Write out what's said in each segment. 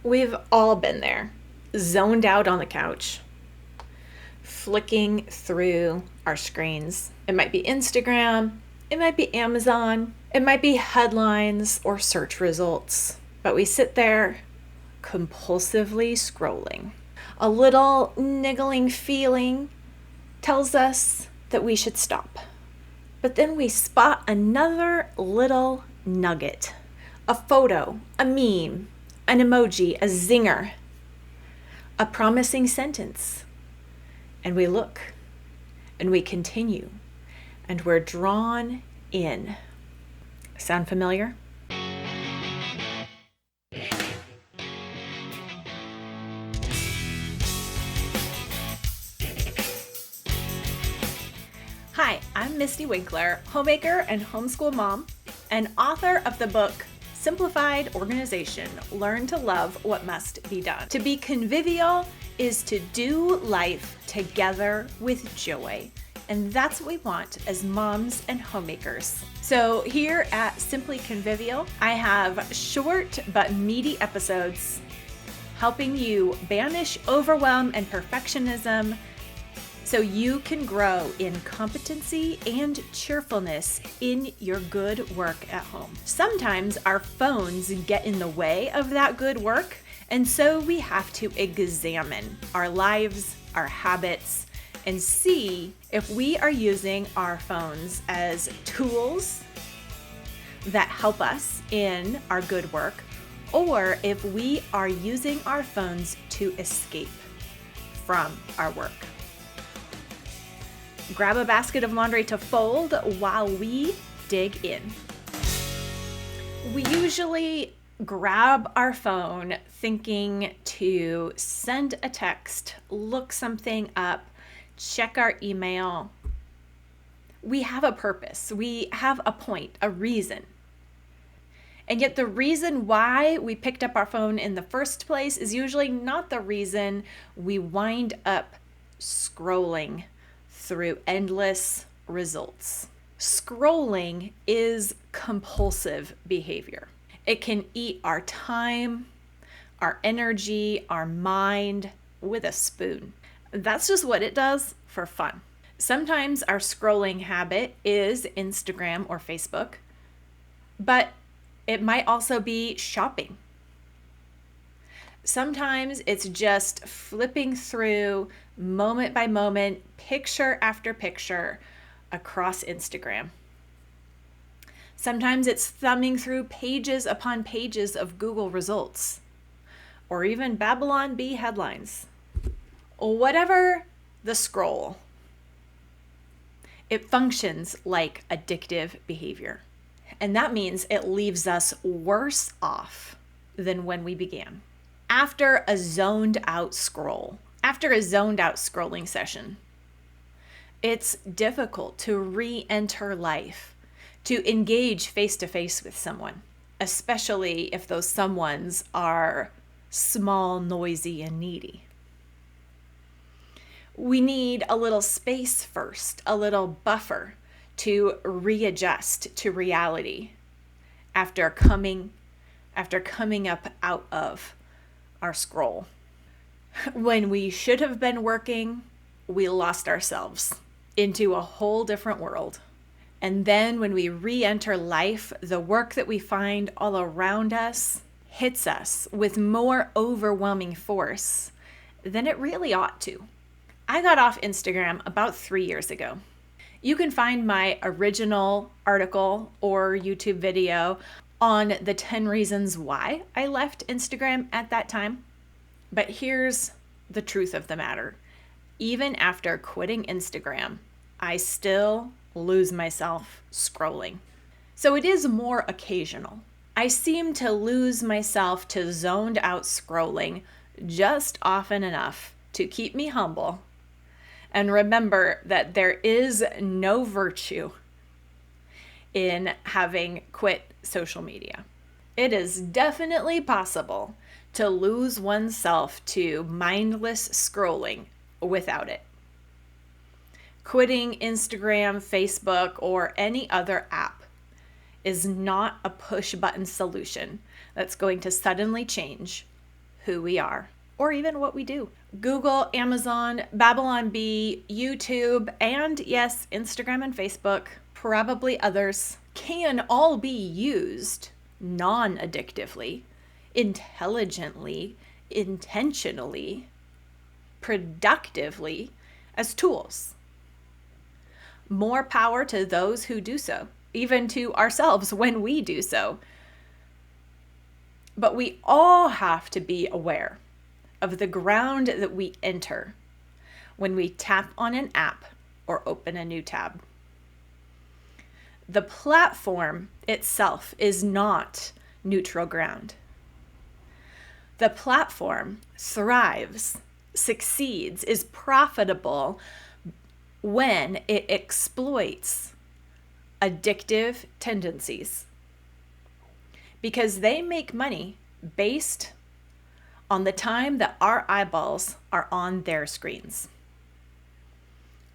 We've all been there, zoned out on the couch, flicking through our screens. It might be Instagram, it might be Amazon, it might be headlines or search results, but we sit there compulsively scrolling. A little niggling feeling tells us that we should stop. But then we spot another little nugget, a photo, a meme, an emoji, a zinger, a promising sentence. And we look, and we continue, and we're drawn in. Sound familiar? Hi, I'm Mystie Winckler, homemaker and homeschool mom, and author of the book Simplified Organization, Learn to Love What Must Be Done. To be convivial is to do life together with joy. And that's what we want as moms and homemakers. So here at Simply Convivial, I have short but meaty episodes helping you banish overwhelm and perfectionism so you can grow in competency and cheerfulness in your good work at home. Sometimes our phones get in the way of that good work, and so we have to examine our lives, our habits, and see if we are using our phones as tools that help us in our good work, or if we are using our phones to escape from our work. Grab a basket of laundry to fold while we dig in. We usually grab our phone thinking to send a text, look something up, check our email. We have a purpose. We have a point, a reason. And yet the reason why we picked up our phone in the first place is usually not the reason we wind up scrolling through endless results. Scrolling is compulsive behavior. It can eat our time, our energy, our mind with a spoon. That's just what it does for fun. Sometimes our scrolling habit is Instagram or Facebook, but it might also be shopping. Sometimes it's just flipping through moment by moment, picture after picture across Instagram. Sometimes it's thumbing through pages upon pages of Google results, or even Babylon Bee headlines. Whatever the scroll, it functions like addictive behavior. And that means it leaves us worse off than when we began. After a zoned out scrolling session, it's difficult to re-enter life, to engage face-to-face with someone, especially if those someones are small, noisy, and needy. We need a little space first, a little buffer to readjust to reality after coming up out of our scroll. When we should have been working, we lost ourselves into a whole different world. And then when we re-enter life, the work that we find all around us hits us with more overwhelming force than it really ought to. I got off Instagram about 3 years ago. You can find my original article or YouTube video on the 10 reasons why I left Instagram at that time. But here's the truth of the matter. Even after quitting Instagram, I still lose myself scrolling. So it is more occasional. I seem to lose myself to zoned out scrolling just often enough to keep me humble and remember that there is no virtue in having quit social media. It is definitely possible to lose oneself to mindless scrolling without it. Quitting Instagram, Facebook, or any other app is not a push button solution that's going to suddenly change who we are or even what we do. Google, Amazon, Babylon Bee, YouTube, and yes, Instagram and Facebook, probably others, can all be used non-addictively, intelligently, intentionally, productively as tools. More power to those who do so, even to ourselves when we do so. But we all have to be aware of the ground that we enter when we tap on an app or open a new tab. The platform itself is not neutral ground. The platform thrives, succeeds, is profitable when it exploits addictive tendencies, because they make money based on the time that our eyeballs are on their screens.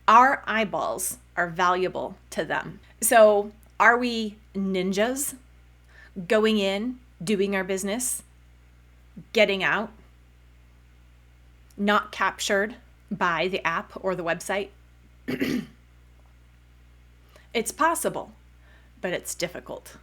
Our eyeballs are valuable to them. So are we ninjas going in, doing our business, getting out, not captured by the app or the website? It's possible, but it's difficult.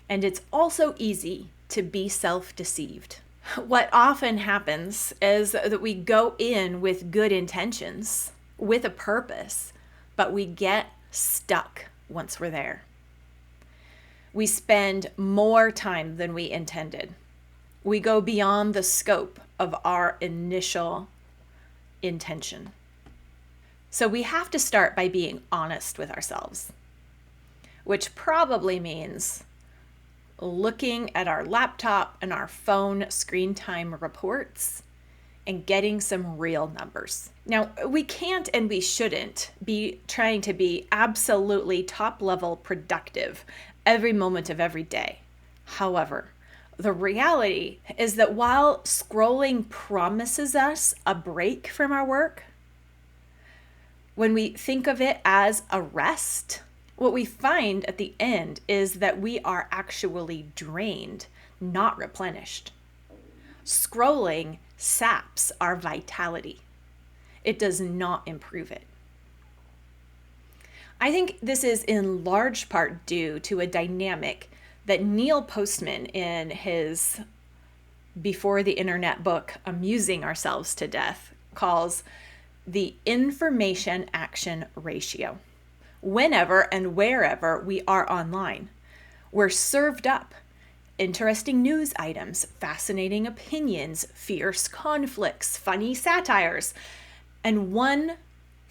And it's also easy to be self-deceived. What often happens is that we go in with good intentions, with a purpose, but we get stuck once we're there. We spend more time than we intended. We go beyond the scope of our initial intention. So we have to start by being honest with ourselves, which probably means looking at our laptop and our phone screen time reports and getting some real numbers. Now, we can't and we shouldn't be trying to be absolutely top-level productive every moment of every day. However, the reality is that while scrolling promises us a break from our work, when we think of it as a rest, what we find at the end is that we are actually drained, not replenished. Scrolling saps our vitality. It does not improve it. I think this is in large part due to a dynamic that Neil Postman, in his Before the Internet book, Amusing Ourselves to Death, calls the information action ratio. Whenever and wherever we are online, we're served up interesting news items, fascinating opinions, fierce conflicts, funny satires, and one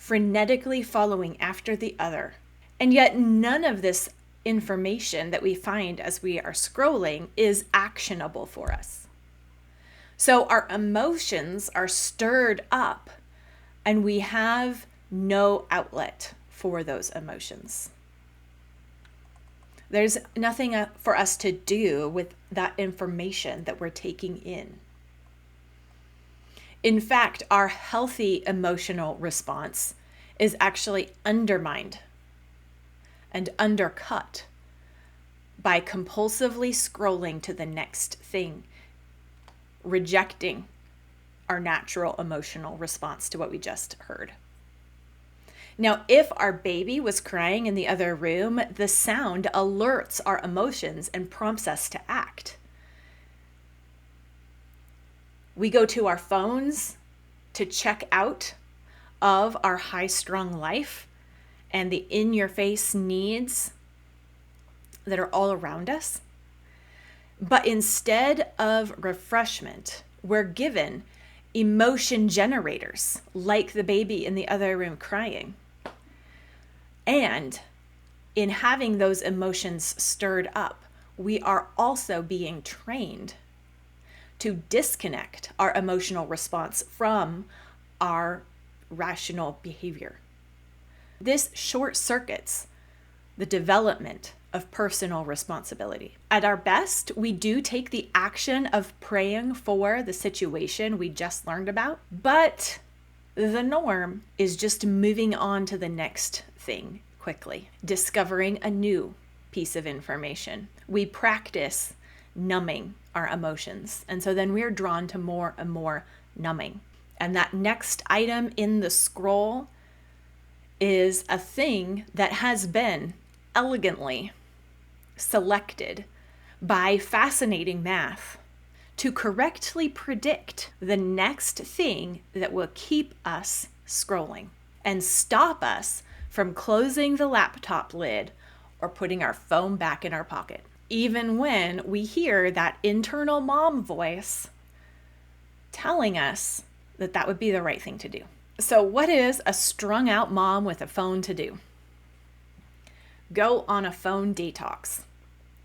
frenetically following after the other. And yet none of this information that we find as we are scrolling is actionable for us. So our emotions are stirred up and we have no outlet for those emotions. There's nothing for us to do with that information that we're taking in. In fact, our healthy emotional response is actually undermined and undercut by compulsively scrolling to the next thing, rejecting our natural emotional response to what we just heard. Now, if our baby was crying in the other room, the sound alerts our emotions and prompts us to act. We go to our phones to check out of our high-strung life and the in-your-face needs that are all around us. But instead of refreshment, we're given emotion generators like the baby in the other room crying. And in having those emotions stirred up, we are also being trained to disconnect our emotional response from our rational behavior. This short circuits the development of personal responsibility. At our best, we do take the action of praying for the situation we just learned about, but the norm is just moving on to the next thing quickly, discovering a new piece of information. We practice numbing our emotions. And so then we're drawn to more and more numbing. And that next item in the scroll is a thing that has been elegantly selected by fascinating math to correctly predict the next thing that will keep us scrolling and stop us from closing the laptop lid or putting our phone back in our pocket, even when we hear that internal mom voice telling us that that would be the right thing to do. So what is a strung out mom with a phone to do? Go on a phone detox.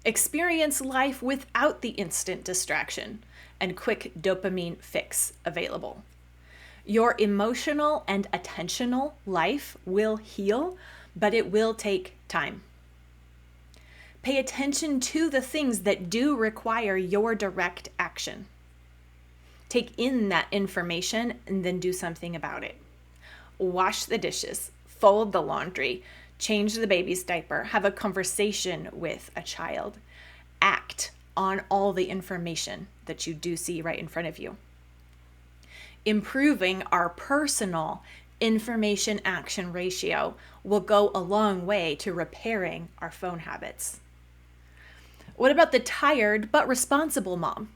Experience life without the instant distraction and quick dopamine fix available. Your emotional and attentional life will heal, but it will take time. Pay attention to the things that do require your direct action. Take in that information and then do something about it. Wash the dishes, fold the laundry, change the baby's diaper, have a conversation with a child. Act on all the information that you do see right in front of you. Improving our personal information action ratio will go a long way to repairing our phone habits. What about the tired but responsible mom?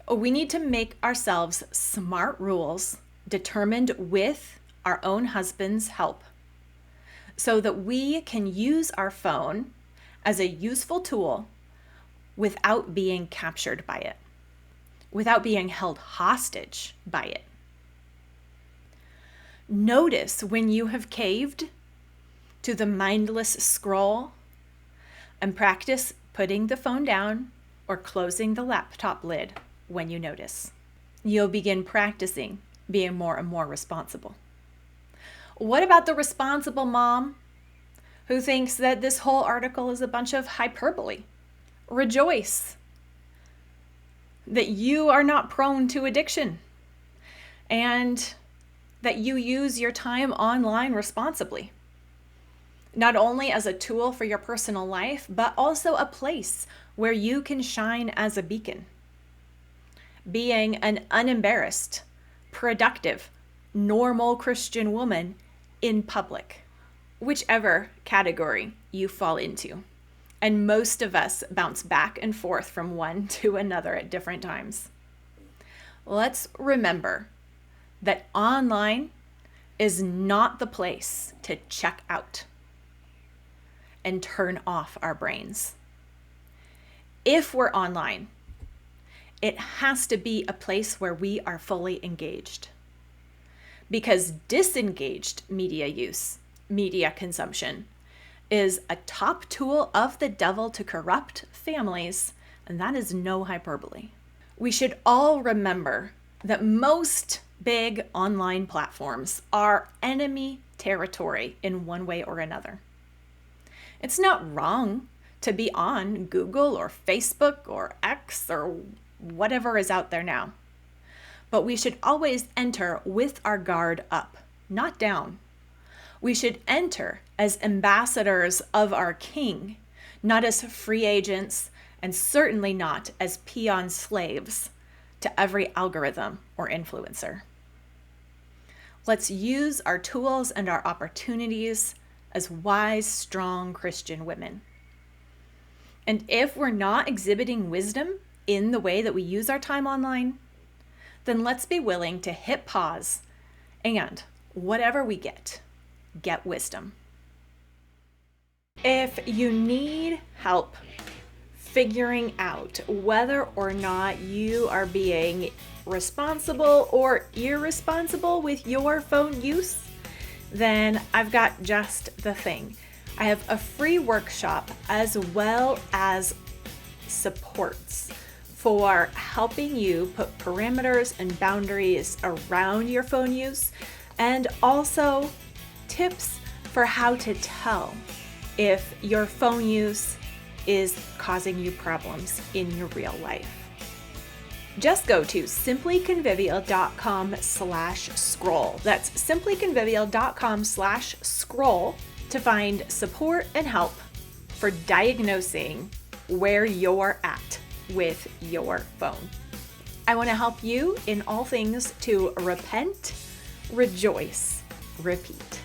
We need to make ourselves smart rules determined with our own husband's help so that we can use our phone as a useful tool without being captured by it, without being held hostage by it. Notice when you have caved to the mindless scroll and practice putting the phone down or closing the laptop lid when you notice. You'll begin practicing being more and more responsible. What about the responsible mom who thinks that this whole article is a bunch of hyperbole? Rejoice that you are not prone to addiction and that you use your time online responsibly, not only as a tool for your personal life, but also a place where you can shine as a beacon, being an unembarrassed, productive, normal Christian woman in public, whichever category you fall into. And most of us bounce back and forth from one to another at different times. Let's remember that online is not the place to check out and turn off our brains. If we're online, it has to be a place where we are fully engaged. Because disengaged media use, media consumption, is a top tool of the devil to corrupt families, and that is no hyperbole. We should all remember that most big online platforms are enemy territory in one way or another. It's not wrong to be on Google or Facebook or X or whatever is out there now, but we should always enter with our guard up, not down. We should enter as ambassadors of our King, not as free agents, and certainly not as peon slaves to every algorithm or influencer. Let's use our tools and our opportunities as wise, strong Christian women. And if we're not exhibiting wisdom in the way that we use our time online, then let's be willing to hit pause and whatever we get wisdom. If you need help figuring out whether or not you are being responsible or irresponsible with your phone use, then I've got just the thing. I have a free workshop as well as supports for helping you put parameters and boundaries around your phone use, and also tips for how to tell if your phone use is causing you problems in your real life. Just go to simplyconvivial.com/scroll. That's simplyconvivial.com/scroll to find support and help for diagnosing where you're at with your phone. I want to help you in all things to repent, rejoice, repeat.